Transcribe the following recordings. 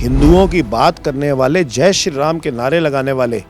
हिंदुओं की बात करने वाले, जय श्री राम के नारे लगाने वाले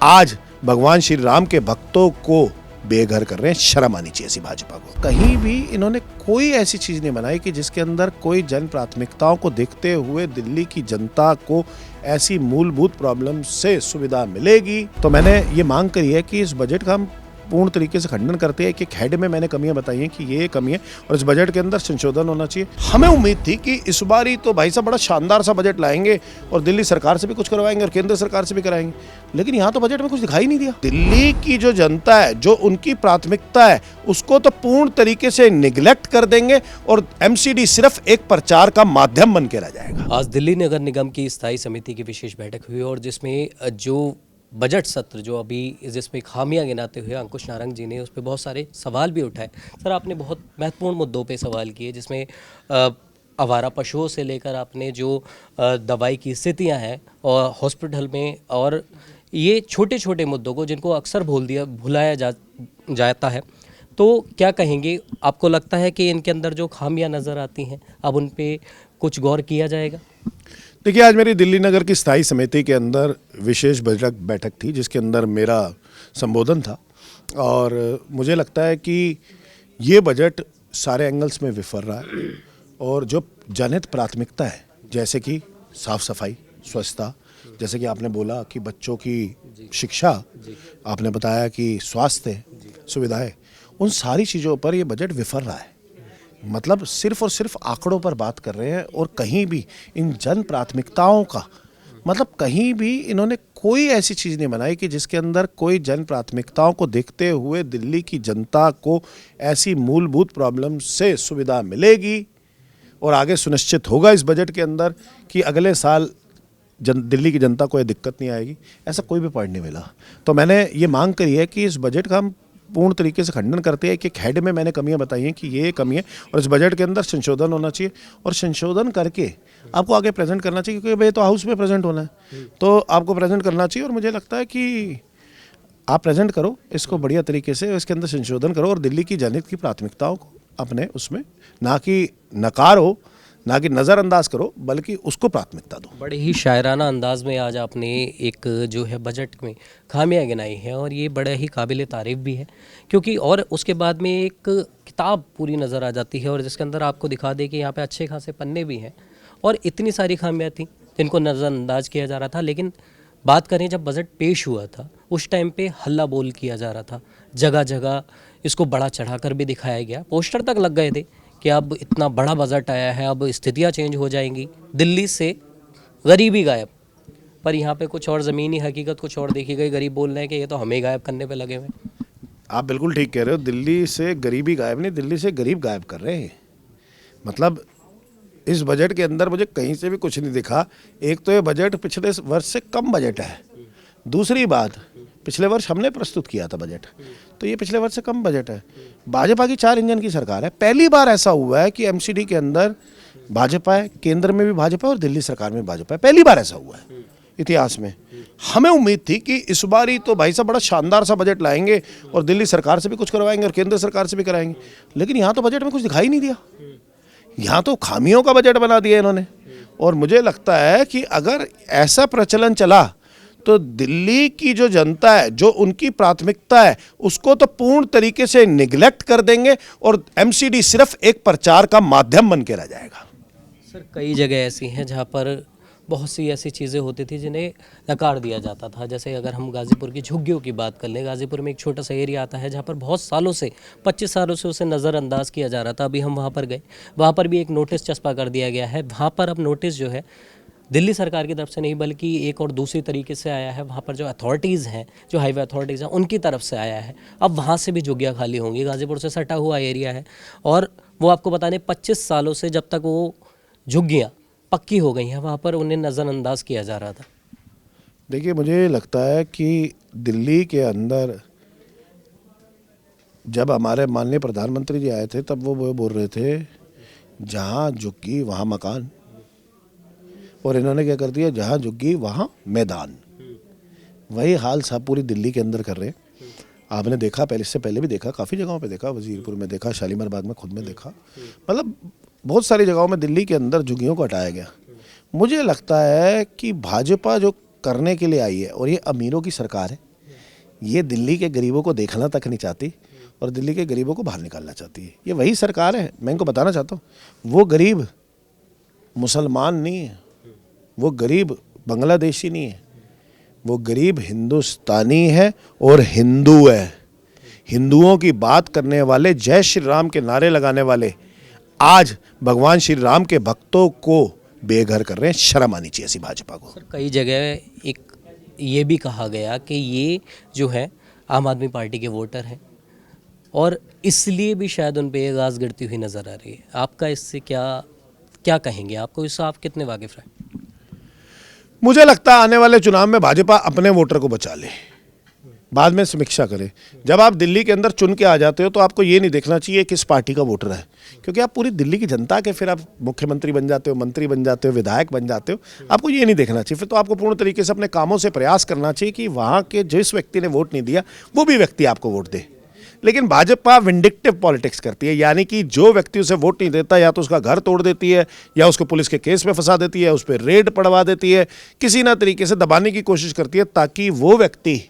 आज भगवान श्री राम के भक्तों को बेघर कर रहे हैं। शर्म आनी चाहिए ऐसी भाजपा को। कहीं भी इन्होंने कोई ऐसी चीज नहीं बनाई कि जिसके अंदर कोई जन प्राथमिकताओं को देखते हुए दिल्ली की जनता को ऐसी मूलभूत प्रॉब्लम से सुविधा मिलेगी। तो मैंने ये मांग करी है कि इस बजट का हम पूर्ण तरीके से खंडन करते हैं कि हेड में मैंने कमियां बताई हैं कि ये कमी है और इस बजट के अंदर संशोधन होना चाहिए। हमें उम्मीद थी कि इस बार ही तो भाई साहब बड़ा शानदार सा बजट लाएंगे और दिल्ली सरकार से भी कुछ करवाएंगे और केंद्र सरकार से भी कराएंगे, लेकिन यहाँ तो बजट में कुछ दिखाई नहीं दिया। दिल्ली की जो जनता है, जो उनकी प्राथमिकता है, उसको तो पूर्ण तरीके से निगलेक्ट कर देंगे और एमसीडी सिर्फ एक प्रचार का माध्यम बन के रह जाएगा। आज दिल्ली नगर निगम की स्थायी समिति की विशेष बैठक हुई और जिसमें जो बजट सत्र जो अभी जिसमें खामियां गिनाते हुए अंकुश नारंग जी ने उस पर बहुत सारे सवाल भी उठाए। सर, आपने बहुत महत्वपूर्ण मुद्दों पे सवाल किए, जिसमें आवारा पशुओं से लेकर आपने जो दवाई की स्थितियां हैं और हॉस्पिटल में, और ये छोटे छोटे मुद्दों को जिनको अक्सर भुलाया जाता है, तो क्या कहेंगे? आपको लगता है कि इनके अंदर जो खामियां नज़र आती हैं अब उन पे कुछ गौर किया जाएगा? देखिए, आज मेरी दिल्ली नगर की स्थायी समिति के अंदर विशेष बैठक थी जिसके अंदर मेरा संबोधन था और मुझे लगता है कि ये बजट सारे एंगल्स में विफल रहा है और जो जनहित प्राथमिकता है, जैसे कि साफ सफाई, स्वच्छता, जैसे कि आपने बोला कि बच्चों की शिक्षा, आपने बताया कि स्वास्थ्य सुविधाएं, उन सारी चीज़ों पर ये बजट विफल रहा है। मतलब सिर्फ और सिर्फ आंकड़ों पर बात कर रहे हैं और कहीं भी इन जन प्राथमिकताओं का मतलब कहीं भी इन्होंने कोई ऐसी चीज़ नहीं बनाई कि जिसके अंदर कोई जन प्राथमिकताओं को देखते हुए दिल्ली की जनता को ऐसी मूलभूत प्रॉब्लम से सुविधा मिलेगी और आगे सुनिश्चित होगा इस बजट के अंदर कि अगले साल दिल्ली की जनता को ये दिक्कत नहीं आएगी। ऐसा कोई भी पॉइंट नहीं मिला। तो मैंने ये मांग करी है कि इस बजट का हम पूर्ण तरीके से खंडन करते हैं कि हेड में मैंने कमियां बताई हैं कि ये कमी है और इस बजट के अंदर संशोधन होना चाहिए और संशोधन करके आपको आगे प्रेजेंट करना चाहिए, क्योंकि भाई तो हाउस में प्रेजेंट होना है तो आपको प्रेजेंट करना चाहिए। और मुझे लगता है कि आप प्रेजेंट करो इसको बढ़िया तरीके से, इसके अंदर संशोधन करो और दिल्ली की जनहित की प्राथमिकताओं को अपने उसमें ना कि नकारो, ना कि नज़रअंदाज करो, बल्कि उसको प्राथमिकता दो। बड़े ही शायराना अंदाज में आज आपने एक जो है बजट में खामियां गिनाई हैं और ये बड़ा ही काबिल तारीफ़ भी है, क्योंकि और उसके बाद में एक किताब पूरी नज़र आ जाती है और जिसके अंदर आपको दिखा दे कि यहाँ पे अच्छे खासे पन्ने भी हैं और इतनी सारी खामियां थी जिनको नज़रअंदाज किया जा रहा था। लेकिन बात करें जब बजट पेश हुआ था उस टाइम पे हल्ला बोल किया जा रहा था, जगह जगह इसको बड़ा चढ़ाकर भी दिखाया गया, पोस्टर तक लग गए थे कि अब इतना बड़ा बजट आया है, अब स्थितियां चेंज हो जाएंगी, दिल्ली से गरीबी गायब। पर यहाँ पे कुछ और ज़मीनी हकीकत कुछ और देखी गई। गरीब बोल रहे हैं कि ये तो हमें गायब करने पे लगे हुए। आप बिल्कुल ठीक कह रहे हो, दिल्ली से गरीबी गायब नहीं, दिल्ली से गरीब गायब कर रहे हैं। मतलब इस बजट के अंदर मुझे कहीं से भी कुछ नहीं दिखा। एक तो ये बजट पिछले वर्ष से कम बजट है, दूसरी बात पिछले वर्ष हमने प्रस्तुत किया था बजट, तो ये पिछले वर्ष से कम बजट है। भाजपा की 4 इंजन की सरकार है, पहली बार ऐसा हुआ है कि एमसीडी के अंदर भाजपा है, केंद्र में भी भाजपा है और दिल्ली सरकार में भी भाजपा है, पहली बार ऐसा हुआ है इतिहास में। हमें उम्मीद थी कि इस बार ही तो भाई साहब बड़ा शानदार सा बजट लाएंगे और दिल्ली सरकार से भी कुछ करवाएंगे और केंद्र सरकार से भी कराएंगे, लेकिन यहाँ तो बजट में कुछ दिखाई नहीं दिया। यहाँ तो खामियों का बजट बना दिया इन्होंने। और मुझे लगता है कि अगर ऐसा प्रचलन चला तो दिल्ली की जो जनता है, जो उनकी प्राथमिकता है, उसको तो पूर्ण तरीके से निगलेक्ट कर देंगे और एमसीडी सिर्फ एक प्रचार का माध्यम बन के रह जाएगा। सर, कई जगह ऐसी हैं जहाँ पर बहुत सी ऐसी चीज़ें होती थी जिन्हें नकार दिया जाता था। जैसे अगर हम गाज़ीपुर की झुग्गियों की बात कर लें, गाज़ीपुर में एक छोटा सा एरिया आता है जहाँ पर बहुत सालों से 25 सालों से उसे नज़रअंदाज किया जा रहा था। अभी हम वहाँ पर गए, वहाँ पर भी एक नोटिस चस्पा कर दिया गया है। वहाँ पर अब नोटिस जो है दिल्ली सरकार की तरफ से नहीं बल्कि एक और दूसरी तरीके से आया है। वहाँ पर जो अथॉरिटीज़ हैं, जो हाईवे अथॉरिटीज़ हैं, उनकी तरफ से आया है। अब वहाँ से भी झुग्गियाँ खाली होंगी। गाज़ीपुर से सटा हुआ एरिया है और वो आपको बता दें 25 सालों से जब तक वो झुग्गियाँ पक्की हो गई हैं वहाँ पर उन्हें नज़रअंदाज किया जा रहा था। देखिए, मुझे लगता है कि दिल्ली के अंदर जब हमारे माननीय प्रधानमंत्री जी आए थे तब वो बोल रहे थे जहाँ झुग्गी वहाँ मकान, और इन्होंने क्या कर दिया, जहाँ झुग्गी वहाँ मैदान। वही हाल सब पूरी दिल्ली के अंदर कर रहे हैं। आपने देखा, पहले इससे पहले भी देखा, काफ़ी जगहों पे देखा, वजीरपुर में देखा, शालीमार बाग में खुद में देखा, मतलब बहुत सारी जगहों में दिल्ली के अंदर झुग्गियों को हटाया गया। मुझे लगता है कि भाजपा जो करने के लिए आई है, और ये अमीरों की सरकार है, ये दिल्ली के गरीबों को देखना तक नहीं चाहती और दिल्ली के गरीबों को बाहर निकालना चाहती है। ये वही सरकार है। मैं इनको बताना चाहता हूँ, वो गरीब मुसलमान नहीं है, वो गरीब बांग्लादेशी नहीं है, वो गरीब हिंदुस्तानी है और हिंदू है। हिंदुओं की बात करने वाले, जय श्री राम के नारे लगाने वाले आज भगवान श्री राम के भक्तों को बेघर कर रहे हैं। शर्म आनी चाहिए ऐसी भाजपा को। सर, कई जगह एक ये भी कहा गया कि ये जो है आम आदमी पार्टी के वोटर हैं और इसलिए भी शायद उन पे गाज गिरती हुई नज़र आ रही है। आपका इससे क्या कहेंगे? आपको इससे आप कितने वाकिफ़ हैं? मुझे लगता है आने वाले चुनाव में भाजपा अपने वोटर को बचा ले, बाद में समीक्षा करे। जब आप दिल्ली के अंदर चुन के आ जाते हो तो आपको ये नहीं देखना चाहिए किस पार्टी का वोटर है, क्योंकि आप पूरी दिल्ली की जनता के फिर आप मुख्यमंत्री बन जाते हो, मंत्री बन जाते हो, विधायक बन जाते हो। आपको ये नहीं देखना चाहिए। फिर तो आपको पूर्ण तरीके से अपने कामों से प्रयास करना चाहिए कि वहाँ के जिस व्यक्ति ने वोट नहीं दिया वो भी व्यक्ति आपको वोट दे। लेकिन भाजपा विंडिक्टिव पॉलिटिक्स करती है, यानी कि जो व्यक्ति उसे वोट नहीं देता या तो उसका घर तोड़ देती है या उसको पुलिस के केस में फंसा देती है, उस पर रेड पड़वा देती है, किसी ना तरीके से दबाने की कोशिश करती है ताकि वो व्यक्ति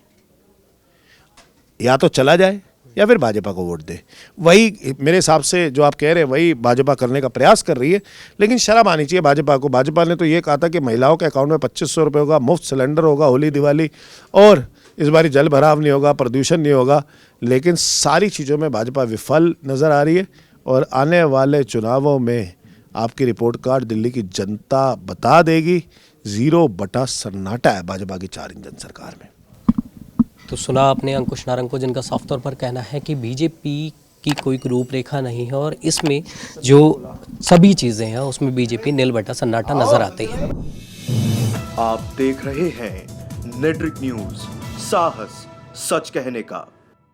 या तो चला जाए या फिर भाजपा को वोट दे। वही मेरे हिसाब से जो आप कह रहे हैं वही भाजपा करने का प्रयास कर रही है। लेकिन शर्म आनी चाहिए भाजपा को। भाजपा ने तो ये कहा था कि महिलाओं के अकाउंट में 2500 रुपये होगा, मुफ्त सिलेंडर होगा होली दिवाली, और इस बारी जल भराव नहीं होगा, प्रदूषण नहीं होगा। लेकिन सारी चीज़ों में भाजपा विफल नज़र आ रही है और आने वाले चुनावों में आपकी रिपोर्ट कार्ड दिल्ली की जनता बता देगी। 0 सन्नाटा है भाजपा की 4 इंजन सरकार में। तो सुना आपने अंकुश नारंग को, जिनका साफ तौर पर कहना है कि बीजेपी की कोई रूपरेखा नहीं है और इसमें जो सभी चीज़ें हैं उसमें बीजेपी नील बटा सन्नाटा नजर आती है। आप देख रहे हैं नेट्रिक न्यूज, साहस सच कहने का।